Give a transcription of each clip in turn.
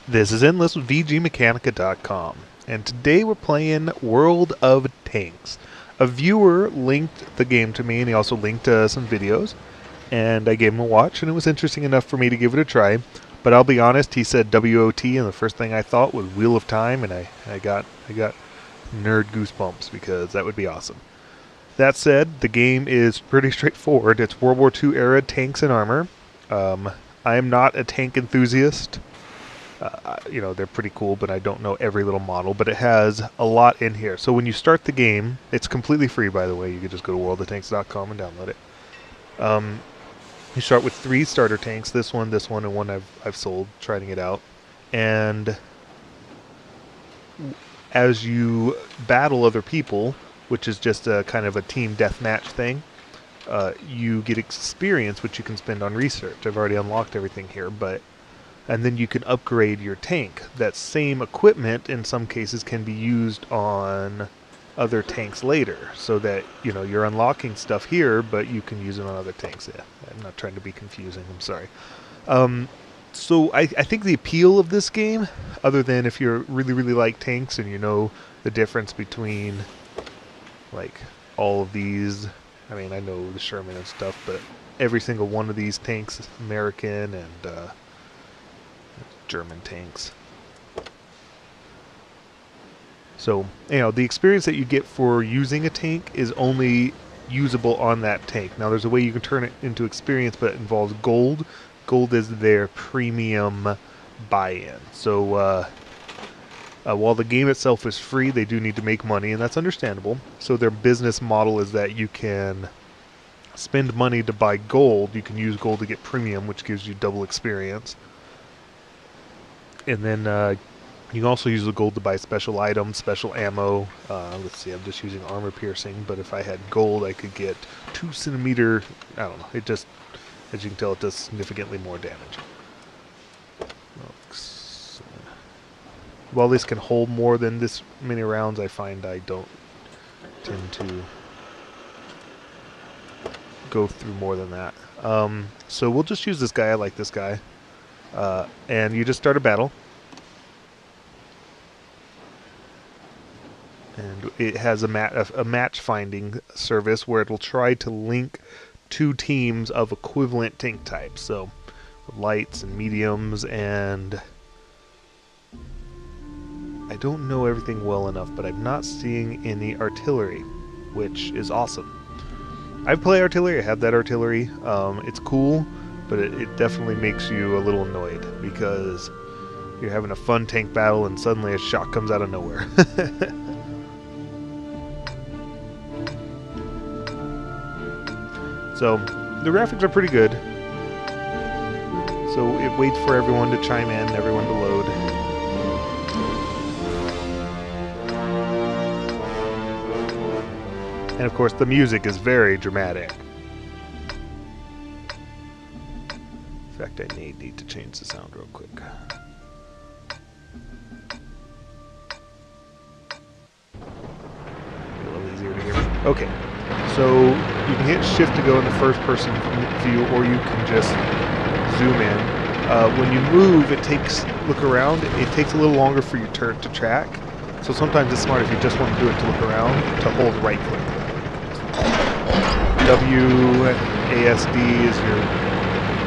This is Endless with VGMechanica.com, and today we're playing World of Tanks. A viewer linked the game to me, and he also linked some videos, and I gave him a watch, and it was interesting enough for me to give it a try. But I'll be honest, he said WOT, and the first thing I thought was Wheel of Time, and I got nerd goosebumps because that would be awesome. That said, the game is pretty straightforward. It's World War II era tanks and armor. I am not a tank enthusiast. You know, they're pretty cool, but I don't know every little model, but it has a lot in here. So when you start the game, it's completely free, by the way. You can just go to worldoftanks.com and download it. You start with 3 starter tanks, this one, and one I've sold, trying it out. And as you battle other people, which is just a kind of a team deathmatch thing, you get experience, which you can spend on research. I've already unlocked everything here, and then you can upgrade your tank. That same equipment, in some cases, can be used on other tanks later, so that, you know, you're unlocking stuff here, but you can use it on other tanks. Yeah, I'm not trying to be confusing, I'm sorry. So I think the appeal of this game, other than if you really like tanks and you know the difference between, like, all of these, I mean, I know the Sherman and stuff, but every single one of these tanks is American and German tanks. So, you know, the experience that you get for using a tank is only usable on that tank. Now, there's a way you can turn it into experience, but it involves gold. Gold is their premium buy-in. So, while the game itself is free, they do need to make money, and that's understandable. So their business model is that you can spend money to buy gold. You can use gold to get premium, which gives you double experience. And then you can also use the gold to buy special items, special ammo. Let's see, I'm just using armor piercing, but if I had gold, I could get 2 centimeter, I don't know, it just, as you can tell, it does significantly more damage. While this can hold more than this many rounds, I find I don't tend to go through more than that. So we'll just use this guy. I like this guy. And you just start a battle. And it has a match finding service where it will try to link 2 teams of equivalent tank types. So lights and mediums, and I don't know everything well enough, but I'm not seeing any artillery, which is awesome. I play artillery, I have that artillery. It's cool, but it definitely makes you a little annoyed because you're having a fun tank battle and suddenly a shot comes out of nowhere. So, the graphics are pretty good. So it waits for everyone to chime in, everyone to load. And of course, the music is very dramatic. In fact, I need to change the sound real quick. Be a little easier to hear me. Okay, so you can hit shift to go in the first person view, or you can just zoom in. When you move, look around, it takes a little longer for your turret to track. So sometimes it's smart, if you just want to do it to look around, to hold right click. WASD is your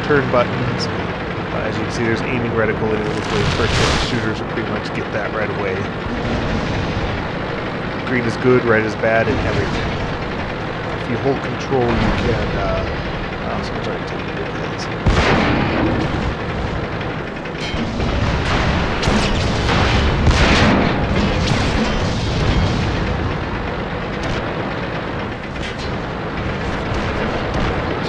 turn buttons. As you can see, there's aiming reticle in it, which way first-person shooters will pretty much get that right away. Green is good, red is bad, and everything. If you hold control, you can so I'm trying to take it with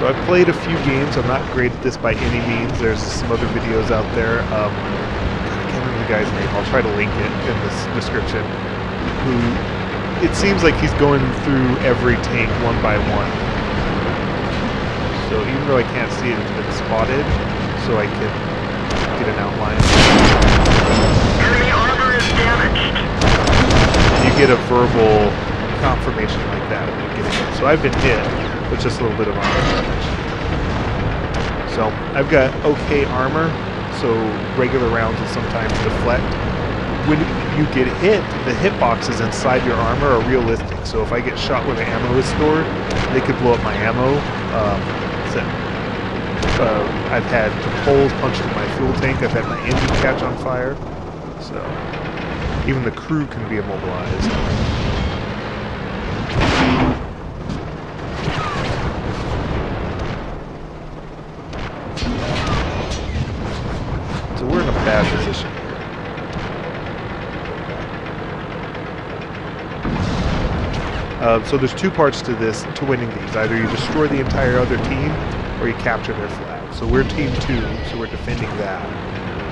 So I've played a few games. I'm not great at this by any means. There's some other videos out there. I can't remember the guy's name. I'll try to link it in this description. It seems like he's going through every tank one by one. So even though I can't see it, it's been spotted, so I can get an outline. Enemy armor is damaged. You get a verbal confirmation like that when you get it. So I've been hit. With just a little bit of armor damage. So I've got okay armor, so regular rounds will sometimes deflect. When you get hit, the hitboxes inside your armor are realistic. So if I get shot where the ammo is stored, they could blow up my ammo. I've had holes punched in my fuel tank. I've had my engine catch on fire. So even the crew can be immobilized. So we're in a bad position here. So there's two parts to this, to winning these. Either you destroy the entire other team, or you capture their flag. So we're Team 2, so we're defending that.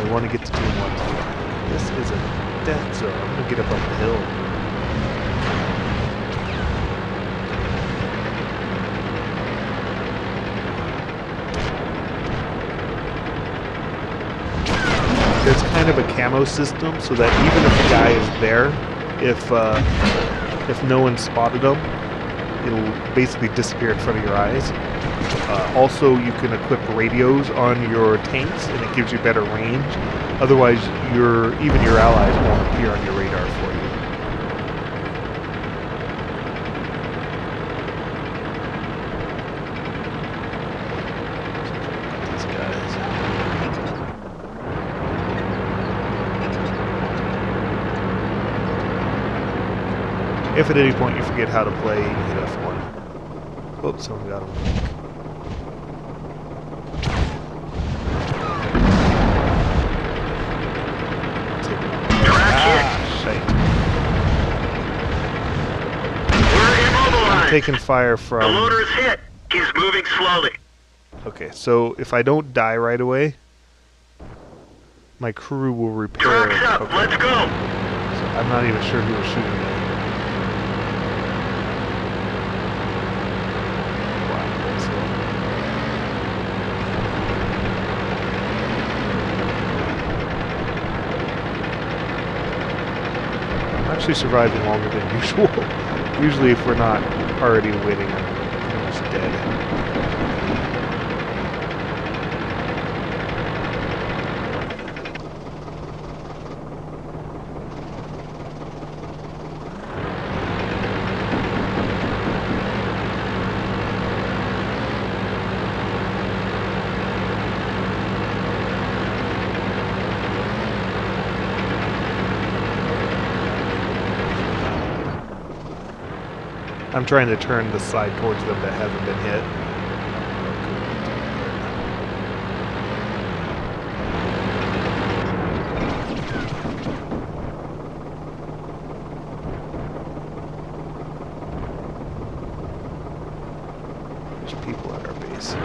We want to get to Team 1 too. This is a death zone. I'm going to get up on the hill. There's kind of a camo system, so that even if the guy is there, if no one spotted him, it'll basically disappear in front of your eyes. Also, you can equip radios on your tanks, and it gives you better range. Otherwise, even your allies won't appear on your radar for you. These guys. If at any point you forget how to play, you hit F1. Oh, someone got him. Taking fire from... The loader's hit. He's moving slowly. Okay, so if I don't die right away, my crew will repair... Truck's up. Okay. Let's go. So I'm not even sure who was shooting me. Wow, that's slow. I'm actually surviving longer than usual. Usually if we're not already winning, I'm pretty much dead. I'm trying to turn the side towards them that haven't been hit. There's people at our base.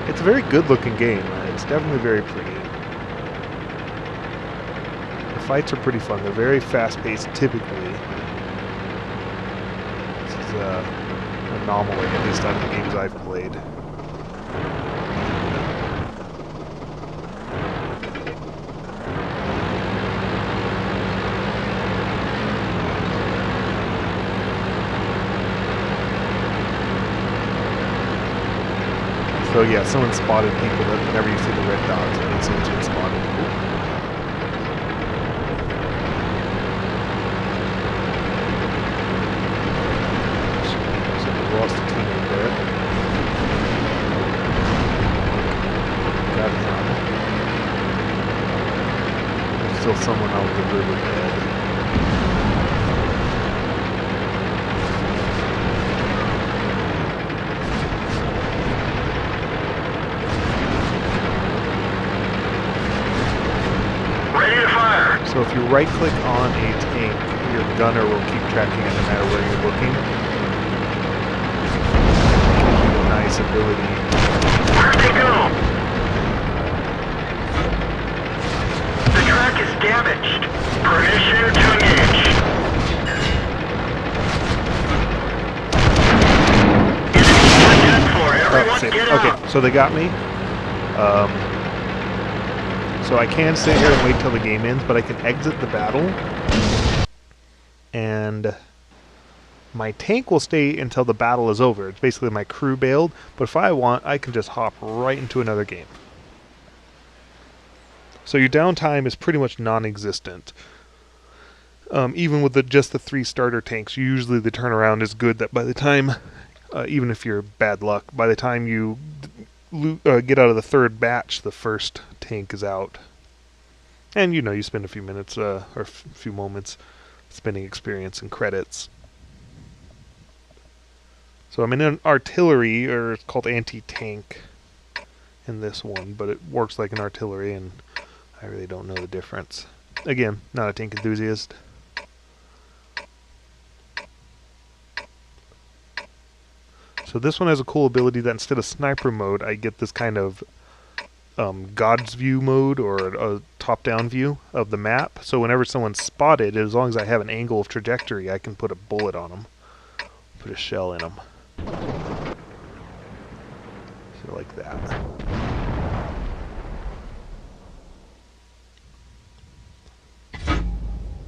It's a very good-looking game. It's definitely very pretty. The fights are pretty fun. They're very fast-paced, typically. This is an anomaly, at least out of the games I've played. So yeah, someone spotted people that whenever you see the red dots, it means someone's been spotted. So we lost a teammate there. Got him. There's still someone on the riverbed. So if you right-click on a tank, your gunner will keep tracking it no matter where you're looking. Gives you a nice ability. Where'd they go? The track is damaged. Permission to engage. Enemy done for. Everyone get out. Okay, so they got me. So I can sit here and wait till the game ends, but I can exit the battle. And my tank will stay until the battle is over. It's basically my crew bailed, but if I want, I can just hop right into another game. So your downtime is pretty much non-existent. Even with just the 3 starter tanks, usually the turnaround is good that by the time, even if you're bad luck, by the time you get out of the 3rd batch, the first tank is out. And you spend a few minutes, or a few moments spending experience and credits. So I'm in an artillery, or it's called anti-tank in this one, but it works like an artillery, and I really don't know the difference. Again, not a tank enthusiast. So this one has a cool ability that instead of sniper mode, I get this kind of God's view mode, or a top-down view of the map. So whenever someone's spotted, as long as I have an angle of trajectory, I can put a bullet on them, put a shell in them. So like that.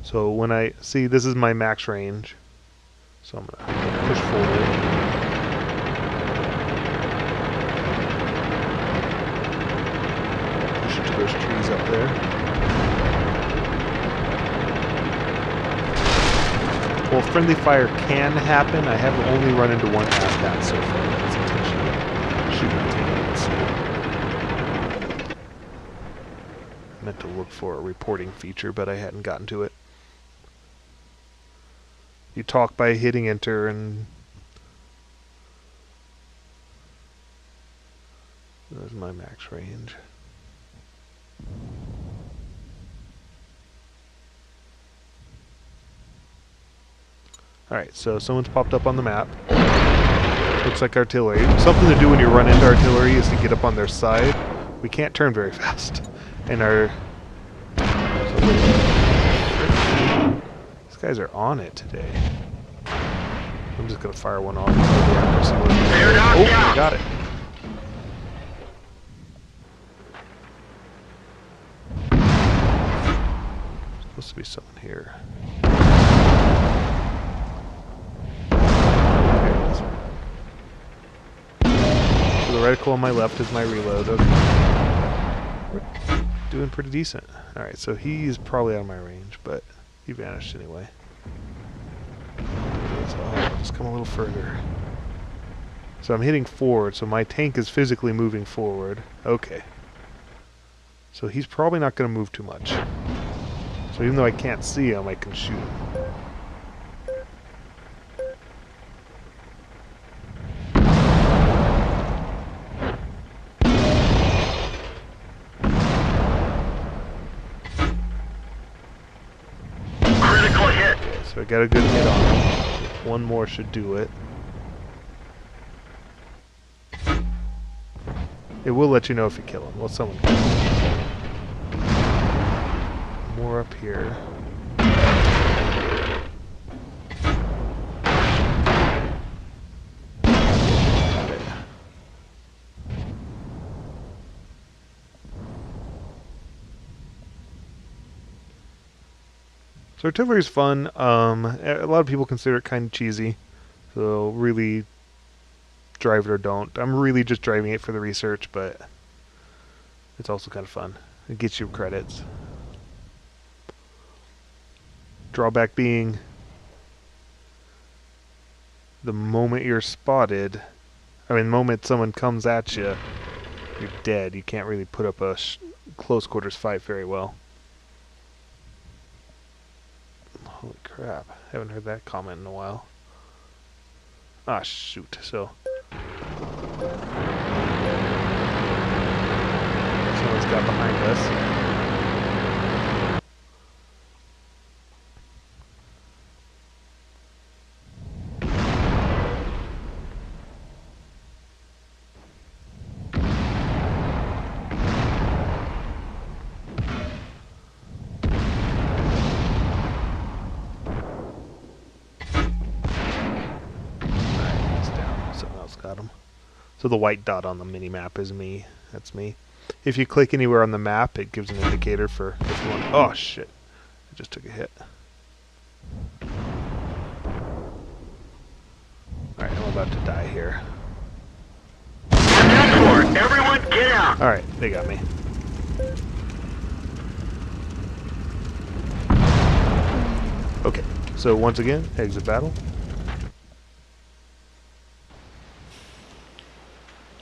So when I see, this is my max range, so I'm going to push forward. To those trees up there. Well, friendly fire can happen. I have only run into one ASVAT so far. That's intentional shooting teammates. I meant to look for a reporting feature, but I hadn't gotten to it. You talk by hitting enter, and there's my max range. Alright, so someone's popped up on the map. Looks like artillery. Something to do when you run into artillery is to get up on their side. We can't turn very fast. And these guys are on it today. I'm just going to fire one off. Oh, I got it. There's supposed to be someone here. So the reticle on my left is my reload. Okay. We're doing pretty decent. Alright, so he's probably out of my range, but he vanished anyway. So I'll just come a little further. So I'm hitting forward, so my tank is physically moving forward. Okay. So he's probably not going to move too much. So even though I can't see him, I can shoot him. Critical hit. Okay, so I got a good hit on him. One more should do it. It will let you know if you kill him. Well, someone kill him. More up here. Got it. So artillery is fun. A lot of people consider it kind of cheesy. So really drive it or don't. I'm really just driving it for the research, but it's also kind of fun. It gets you credits. Drawback being the moment you're spotted, the moment someone comes at you, you're dead. You can't really put up a close quarters fight very well. Holy crap. Haven't heard that comment in a while. Ah, shoot. So someone's got behind us. So the white dot on the mini map is me. That's me. If you click anywhere on the map, it gives an indicator for if you want. Oh shit! I just took a hit. Alright, I'm about to die here. Everyone get out! Alright, they got me. Okay, so once again, exit battle.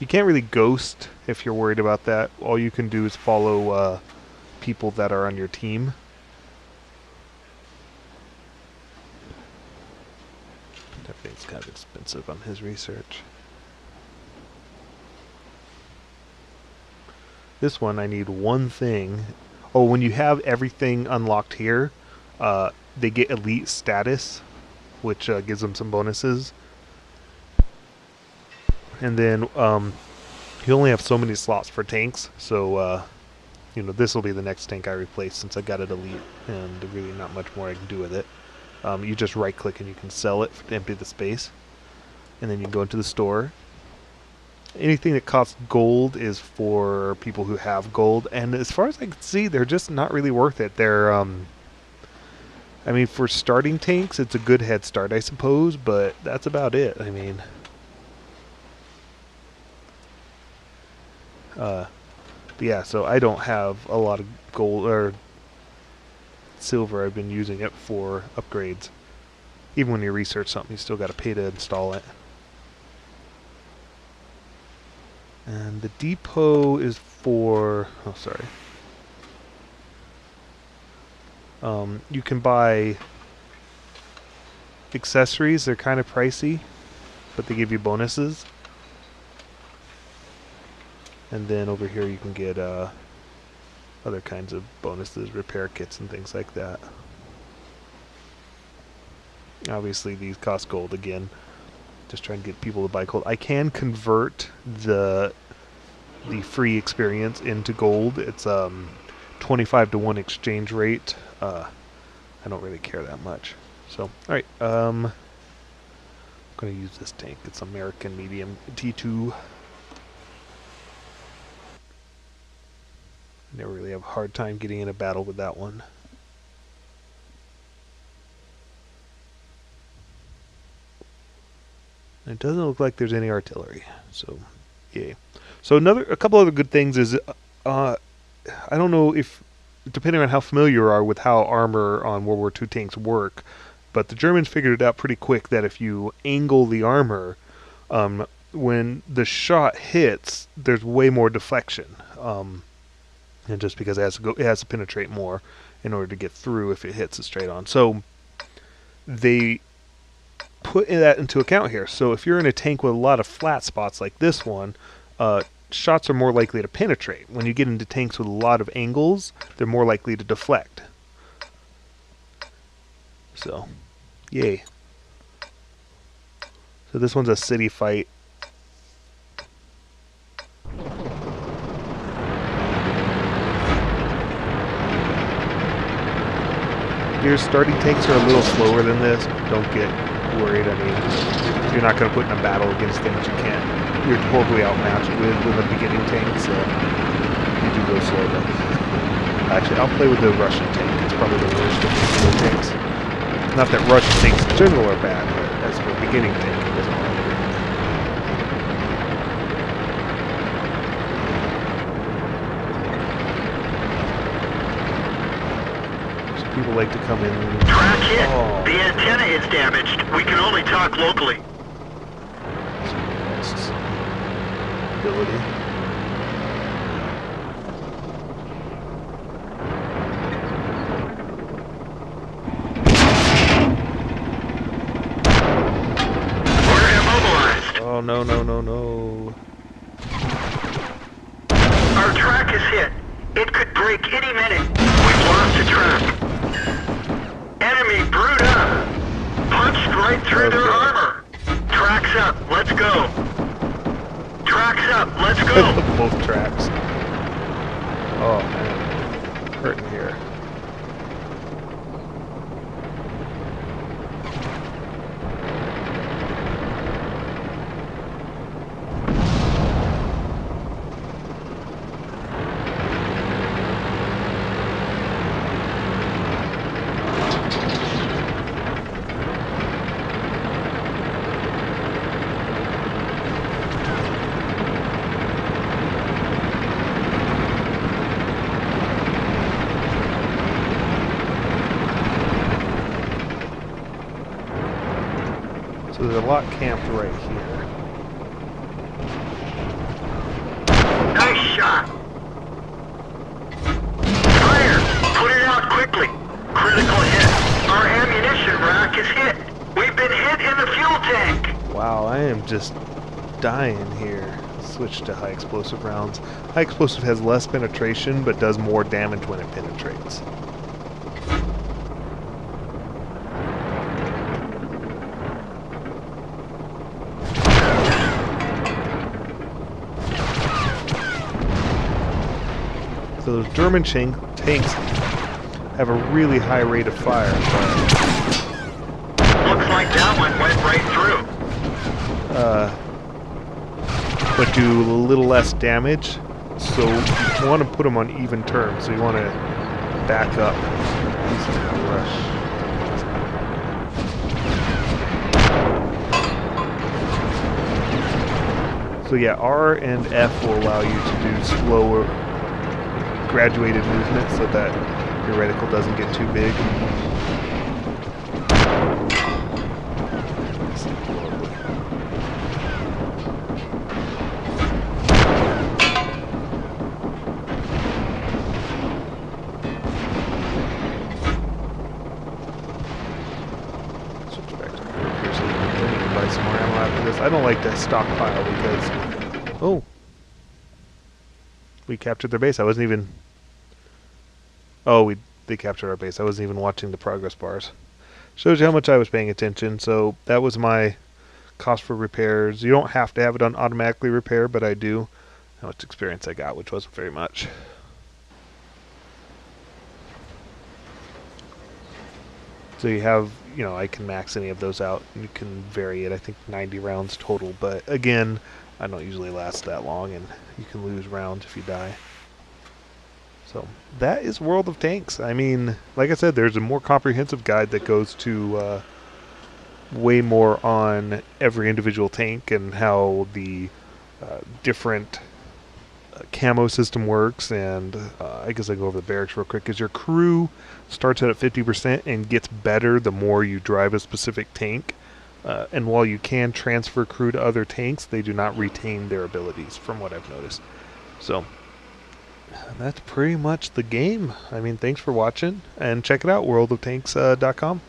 You can't really ghost if you're worried about that. All you can do is follow people that are on your team. That thing's kind of expensive on his research. This one, I need one thing. Oh, when you have everything unlocked here, they get elite status, which gives them some bonuses. And then you only have so many slots for tanks, so you know, this will be the next tank I replace since I got it elite, and really not much more I can do with it. You just right click and you can sell it to empty the space, and then you can go into the store. Anything that costs gold is for people who have gold, and as far as I can see, they're just not really worth it. They're I mean, for starting tanks, it's a good head start, I suppose, but that's about it. I mean, yeah, so I don't have a lot of gold or silver. I've been using it for upgrades. Even when you research something, you still got to pay to install it. And the depot is for... oh, sorry. You can buy accessories. They're kind of pricey, but they give you bonuses. And then over here you can get other kinds of bonuses, repair kits and things like that. Obviously these cost gold again. Just trying to get people to buy gold. I can convert the free experience into gold. It's 25 to 1 exchange rate. I don't really care that much. So, alright, I'm going to use this tank. It's American Medium T2. Never really have a hard time getting in a battle with that one. And it doesn't look like there's any artillery, so yay. So a couple other good things is, I don't know if, depending on how familiar you are with how armor on World War II tanks work, but the Germans figured it out pretty quick that if you angle the armor, when the shot hits, there's way more deflection. And just because it has to penetrate more in order to get through if it hits it straight on. So they put that into account here. So if you're in a tank with a lot of flat spots like this one, shots are more likely to penetrate. When you get into tanks with a lot of angles, they're more likely to deflect. So, yay. So this one's a city fight. Your starting tanks are a little slower than this. Don't get worried. I mean, you're not going to put in a battle against things you're horribly outmatched with a beginning tank, so you do go slowly. Actually, I'll play with the Russian tank. It's probably the worst of the tanks. Not that Russian tanks in general are bad, but as for a beginning tank, it doesn't work. People like to come in. Track hit. Oh. The antenna is damaged. We can only talk locally. Ability. We're immobilized. Oh no no no no. Our track is hit. It could break any minute. We've lost the track. Enemy brewed up. Punched right through their armor. Tracks up. Let's go. Tracks up. Let's go. Both tracks. Oh man. Hurting here. So there's a lot camped right here. Nice shot. Fire! Put it out quickly. Critical hit. Our ammunition rack is hit. We've been hit in the fuel tank. Wow, I am just dying here. Switch to high explosive rounds. High explosive has less penetration, but does more damage when it penetrates. So those German tanks have a really high rate of fire. Looks like that one went right through. But do a little less damage. So you want to put them on even terms. So you want to back up. So yeah, R and F will allow you to do slower, graduated movement so that your reticle doesn't get too big. Some more ammo after this. I don't like to stockpile because... Oh! We captured their base. I wasn't even... Oh, they captured our base. I wasn't even watching the progress bars. Shows you how much I was paying attention. So that was my cost for repairs. You don't have to have it on automatically repair, but I do. How much experience I got, which wasn't very much. So you have, you know, I can max any of those out. You can vary it, I think 90 rounds total. But again, I don't usually last that long, and you can lose rounds if you die. So that is World of Tanks. I mean, like I said, there's a more comprehensive guide that goes to way more on every individual tank and how the different camo system works, and I guess I go over the barracks real quick. Is your crew starts out at 50% and gets better the more you drive a specific tank, and while you can transfer crew to other tanks, they do not retain their abilities from what I've noticed. So that's pretty much the game. I mean, thanks for watching, and check it out, worldoftanks.com.